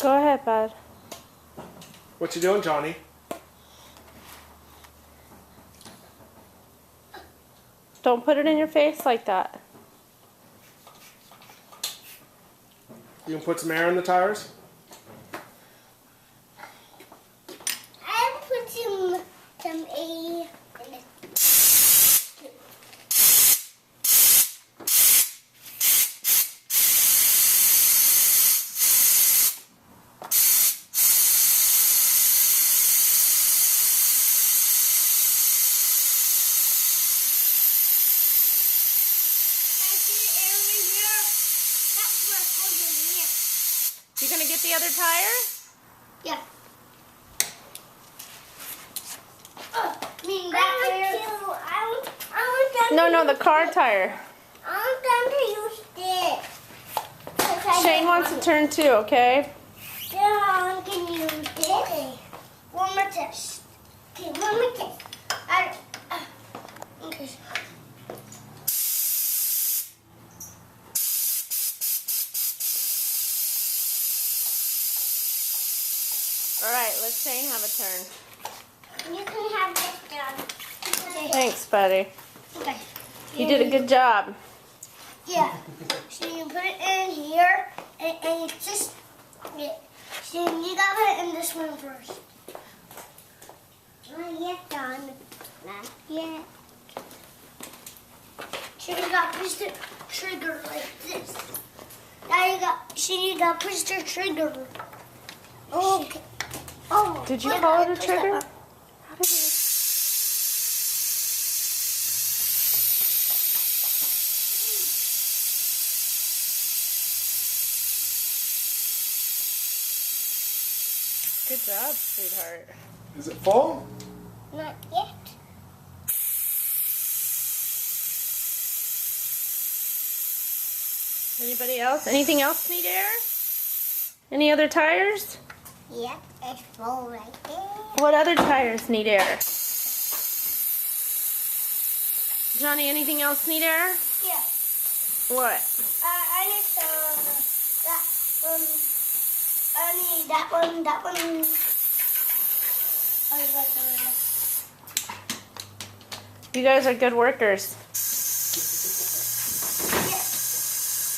Go ahead, bud. What you doing, Johnny? Don't put it in your face like that. You can put some air in the tires? I'm putting some air in it. You gonna get the other tire? Yeah. Mean that tire? No, the car tire. I want them to use this. Shane wants to turn too, okay? Yeah, I can use this. One more test. Okay, one more test. Okay. Alright, let Shane have a turn. You can have this done. Okay. Thanks, buddy. Okay. You did a good job. Yeah. So you put it in here, and it's just. Yeah. So you gotta put it in this one first. Not yet done. Not yet. So you gotta push the trigger like this. Now you gotta push the trigger. Okay. Oh. Did you call it a trigger? How did you? Good job, sweetheart. Is it full? Not yet. Anybody else? Anything else need air? Any other tires? Yep, it's full right there. What other tires need air? Johnny, anything else need air? Yeah. What? I need that one. I need that one. That one. You guys are good workers.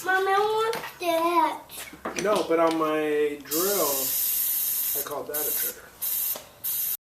Mom, I want that. No, but on my drill, I called that a trigger.